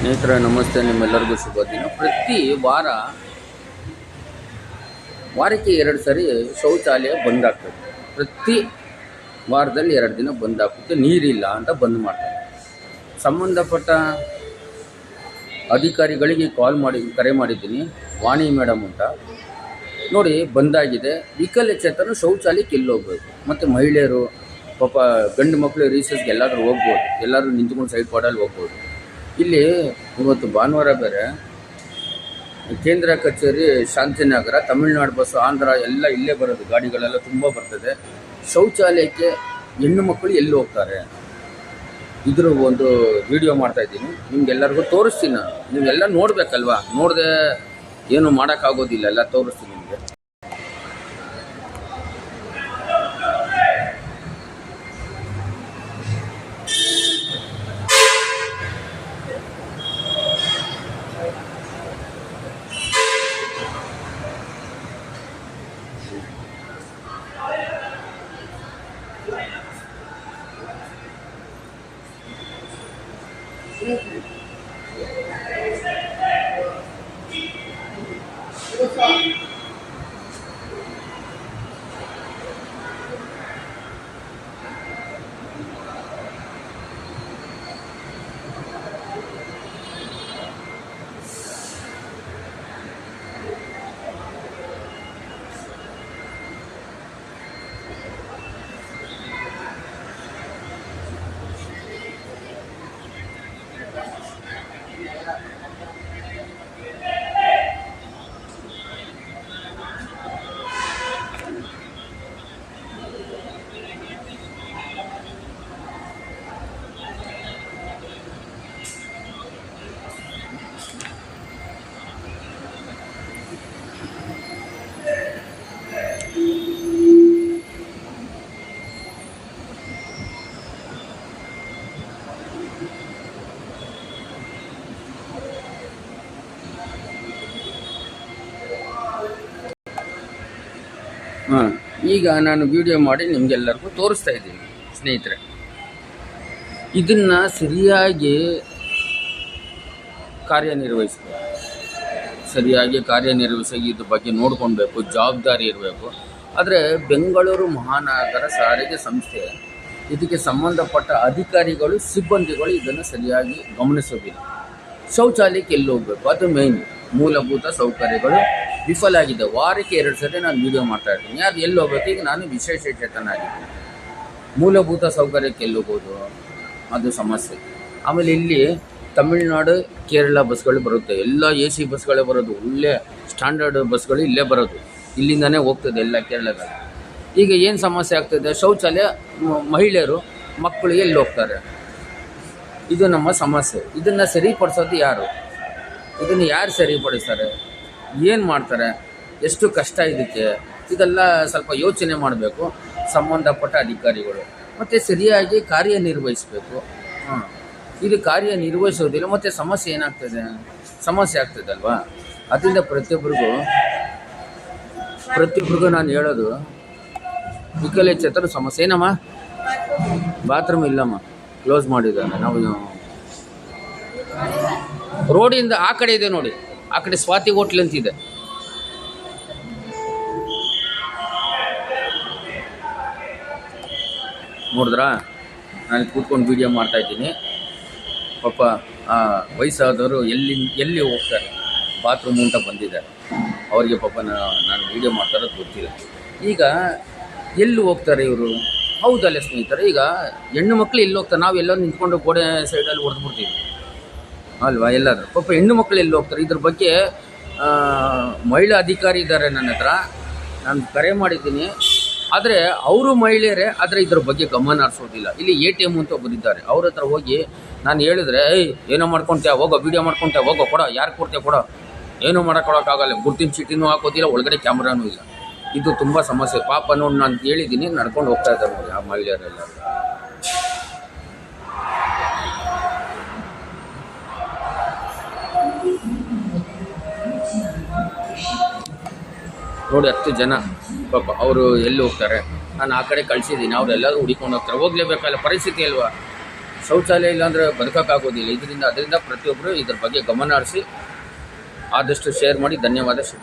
ಸ್ನೇಹಿತರೆ ನಮಸ್ತೆ, ನಿಮ್ಮೆಲ್ಲರಿಗೂ ಶುಭ ದಿನ. ಪ್ರತಿ ವಾರಕ್ಕೆ 2 ಸರಿ ಶೌಚಾಲಯ ಬಂದ್ ಆಗ್ತದೆ. ಪ್ರತಿ ವಾರದಲ್ಲಿ 2 ದಿನ ಬಂದ್ ಆಗ್ತದೆ. ನೀರಿಲ್ಲ ಅಂತ ಬಂದ್ ಮಾಡ್ತಾರೆ. ಸಂಬಂಧಪಟ್ಟ ಅಧಿಕಾರಿಗಳಿಗೆ ಕರೆ ಮಾಡಿದ್ದೀನಿ. ವಾಣಿ ಮೇಡಮ್ ಅಂತ ನೋಡಿ, ಬಂದಾಗಿದೆ. ವಿಕಲಚೇತನ ಶೌಚಾಲಯಕ್ಕೆ ಎಲ್ಲಿ ಹೋಗ್ಬೇಕು? ಮತ್ತು ಮಹಿಳೆಯರು ಪಾಪ ಗಂಡು ಮಕ್ಕಳು ರೀಸಸ್ಗೆ ಎಲ್ಲಾದರೂ ಹೋಗ್ಬೋದು, ಎಲ್ಲರೂ ನಿಂತ್ಕೊಂಡು ಸೈಡ್ ಪಾಡಲ್ಲಿ ಹೋಗ್ಬೋದು. ಇಲ್ಲಿ ಇವತ್ತು ಭಾನುವಾರ ಬೇರೆ, ಕೇಂದ್ರ ಕಚೇರಿ ಶಾಂತಿನಗರ, ತಮಿಳುನಾಡು ಬಸ್ಸು, ಆಂಧ್ರ ಎಲ್ಲ ಇಲ್ಲೇ ಬರೋದು, ಗಾಡಿಗಳೆಲ್ಲ ತುಂಬ ಬರ್ತದೆ. ಶೌಚಾಲಯಕ್ಕೆ ಹೆಣ್ಣು ಮಕ್ಕಳು ಎಲ್ಲಿ ಹೋಗ್ತಾರೆ? ಇದ್ರ ಒಂದು ವಿಡಿಯೋ ಮಾಡ್ತಾಯಿದ್ದೀನಿ, ನಿಮ್ಗೆಲ್ಲರಿಗೂ ತೋರಿಸ್ತೀನಿ. ನಾನು ನೀವೆಲ್ಲ ನೋಡಬೇಕಲ್ವಾ? ನೋಡದೆ ಏನು ಮಾಡೋಕ್ಕಾಗೋದಿಲ್ಲ, ಎಲ್ಲ ತೋರಿಸ್ತೀನಿ ನಿಮಗೆ. ಈಗ ನಾನು ವಿಡಿಯೋ ಮಾಡಿ ನಿಮಗೆಲ್ಲರಿಗೂ ತೋರಿಸ್ತಾ ಇದ್ದೀನಿ ಸ್ನೇಹಿತರೆ. ಇದನ್ನು ಸರಿಯಾಗಿ ಕಾರ್ಯನಿರ್ವಹಿಸಿ ಇದ್ರ ಬಗ್ಗೆ ನೋಡ್ಕೊಳ್ಬೇಕು, ಜವಾಬ್ದಾರಿ ಇರಬೇಕು. ಆದರೆ ಬೆಂಗಳೂರು ಮಹಾನಗರ ಸಾರಿಗೆ ಸಂಸ್ಥೆ, ಇದಕ್ಕೆ ಸಂಬಂಧಪಟ್ಟ ಅಧಿಕಾರಿಗಳು, ಸಿಬ್ಬಂದಿಗಳು ಇದನ್ನು ಸರಿಯಾಗಿ ಗಮನಿಸೋದಿಲ್ಲ. ಶೌಚಾಲಯಕ್ಕೆ ಎಲ್ಲಿ ಹೋಗಬೇಕು, ಅದು ಮೇಯ್ನ್ ಮೂಲಭೂತ ಸೌಕರ್ಯಗಳು ವಿಫಲ ಆಗಿದೆ. ವಾರಕ್ಕೆ 2 ಸರಿ ನಾನು ವೀಡಿಯೋ ಮಾಡ್ತಾ ಇರ್ತೀನಿ. ಅದು ಎಲ್ಲಿ ಹೋಗ್ಬೇಕು? ಈಗ ನಾನು ವಿಶೇಷ ಚೇತನ ಆಗಿದ್ದೀನಿ, ಮೂಲಭೂತ ಸೌಕರ್ಯಕ್ಕೆ ಎಲ್ಲಿ ಹೋಗೋದು? ಅದು ಸಮಸ್ಯೆ. ಆಮೇಲೆ ಇಲ್ಲಿ ತಮಿಳುನಾಡು, ಕೇರಳ ಬಸ್ಗಳು ಬರುತ್ತೆ, ಎಲ್ಲ AC ಬಸ್ಗಳೇ ಬರೋದು, ಒಳ್ಳೆ ಸ್ಟ್ಯಾಂಡರ್ಡ್ ಬಸ್ಗಳು ಇಲ್ಲೇ ಬರೋದು, ಇಲ್ಲಿಂದನೇ ಹೋಗ್ತದೆ ಎಲ್ಲ ಕೇರಳದಲ್ಲಿ. ಈಗ ಏನು ಸಮಸ್ಯೆ ಆಗ್ತದೆ? ಶೌಚಾಲಯ, ಮಹಿಳೆಯರು, ಮಕ್ಕಳು ಎಲ್ಲಿ ಹೋಗ್ತಾರೆ? ಇದು ನಮ್ಮ ಸಮಸ್ಯೆ. ಇದನ್ನು ಸರಿಪಡಿಸೋದು ಯಾರು? ಇದನ್ನು ಯಾರು ಸರಿಪಡಿಸ್ತಾರೆ? ಏನು ಮಾಡ್ತಾರೆ? ಎಷ್ಟು ಕಷ್ಟ ಇದಕ್ಕೆ? ಇದೆಲ್ಲ ಸ್ವಲ್ಪ ಯೋಚನೆ ಮಾಡಬೇಕು ಸಂಬಂಧಪಟ್ಟ ಅಧಿಕಾರಿಗಳು. ಮತ್ತು ಸರಿಯಾಗಿ ಕಾರ್ಯನಿರ್ವಹಿಸಬೇಕು. ಇದು ಕಾರ್ಯನಿರ್ವಹಿಸೋದಿಲ್ಲ, ಮತ್ತು ಸಮಸ್ಯೆ ಸಮಸ್ಯೆ ಆಗ್ತದಲ್ವಾ? ಅದರಿಂದ ಪ್ರತಿಯೊಬ್ಬರಿಗೂ ನಾನು ಹೇಳೋದು, ವಿಕಲಚೇತನ ಸಮಸ್ಯೆ. ಏನಮ್ಮ, ಬಾತ್ರೂಮ್ ಇಲ್ಲಮ್ಮ, ಕ್ಲೋಸ್ ಮಾಡಿದ್ದಾರೆ. ನಾವು ರೋಡಿಂದ ಆ ಕಡೆ ಇದೆ ನೋಡಿ, ಆ ಕಡೆ ಸ್ವಾತಿ ಹೋಟ್ಲ್ ಅಂತಿದೆ. ನೋಡಿದ್ರಾ? ನಾನು ಕೂತ್ಕೊಂಡು ವೀಡಿಯೋ ಮಾಡ್ತಾಯಿದ್ದೀನಿ. ಪಾಪ ವಯಸ್ಸಾದವರು ಎಲ್ಲಿ ಹೋಗ್ತಾರೆ? ಬಾತ್ರೂಮ್ ಅಂತ ಬಂದಿದ್ದಾರೆ ಅವರಿಗೆ. ಪಾಪ ನಾನು ವೀಡಿಯೋ ಮಾಡ್ತಾರೋದು ಗೊತ್ತಿಲ್ಲ. ಈಗ ಎಲ್ಲಿ ಹೋಗ್ತಾರೆ ಇವರು? ಹೌದಲ್ಲ ಸ್ನೇಹಿತರೆ, ಈಗ ಹೆಣ್ಣು ಮಕ್ಕಳು ಎಲ್ಲಿ ಹೋಗ್ತಾರೆ? ನಾವು ಎಲ್ಲರೂ ನಿಂತ್ಕೊಂಡು ಗೋಡೆ ಸೈಡಲ್ಲಿ ಹೊಡೆದ್ಬಿಡ್ತೀವಿ ಅಲ್ವಾ? ಎಲ್ಲರೂ ಪಾಪ ಹೆಣ್ಣು ಮಕ್ಕಳು ಎಲ್ಲಿ ಹೋಗ್ತಾರೆ? ಇದ್ರ ಬಗ್ಗೆ ಮಹಿಳಾ ಅಧಿಕಾರಿ ಇದ್ದಾರೆ ನನ್ನ ಹತ್ರ, ನಾನು ಕರೆ ಮಾಡಿದ್ದೀನಿ. ಆದರೆ ಅವರು ಮಹಿಳೆಯರೇ, ಆದರೆ ಇದ್ರ ಬಗ್ಗೆ ಗಮನ ಹರಿಸೋದಿಲ್ಲ. ಇಲ್ಲಿ ATM ಅಂತ ಒಬ್ಬರಿದ್ದಾರೆ, ಅವ್ರ ಹತ್ರ ಹೋಗಿ ನಾನು ಹೇಳಿದ್ರೆ, ಏನೋ ಮಾಡ್ಕೊಳ್ತೇವೆ, ಹೋಗೋ ವೀಡಿಯೋ ಮಾಡ್ಕೊಳ್ತೇವೆ, ಹೋಗೋ ಕೊಡೋ, ಯಾರು ಕೊಡ್ತೇವೆ ಕೊಡೋ, ಏನೂ ಮಾಡೋಕ್ಕಾಗಲ್ಲ, ಗುರ್ತಿನ ಚೀಟಿನೂ ಹಾಕೋದಿಲ್ಲ, ಒಳಗಡೆ ಕ್ಯಾಮ್ರಾನೂ ಇಲ್ಲ. ಇದು ತುಂಬ ಸಮಸ್ಯೆ. ಪಾಪ ನೋಡಿ, ನಾನು ಹೇಳಿದ್ದೀನಿ, ನಡ್ಕೊಂಡು ಹೋಗ್ತಾ ಇದ್ದಾರೆ ನೋಡಿ ಆ ಮಹಿಳೆಯರೆಲ್ಲ. ನೋಡಿ 10 ಜನ ಪಾಪ ಅವರು ಎಲ್ಲಿ ಹೋಗ್ತಾರೆ? ನಾನು ಆ ಕಡೆ ಕಳಿಸಿದ್ದೀನಿ, ಅವರೆಲ್ಲರೂ ಹುಡಿಕೊಂಡು ಹೋಗ್ತಾರೆ. ಹೋಗಲೇಬೇಕಲ್ಲ, ಪರಿಸ್ಥಿತಿ ಅಲ್ವಾ? ಶೌಚಾಲಯ ಇಲ್ಲಾಂದರೆ ಬದುಕೋಕ್ಕಾಗೋದಿಲ್ಲ. ಅದರಿಂದ ಪ್ರತಿಯೊಬ್ಬರು ಇದ್ರ ಬಗ್ಗೆ ಗಮನ ಹರಿಸಿ ಆದಷ್ಟು ಶೇರ್ ಮಾಡಿ. ಧನ್ಯವಾದ. ಶುಭ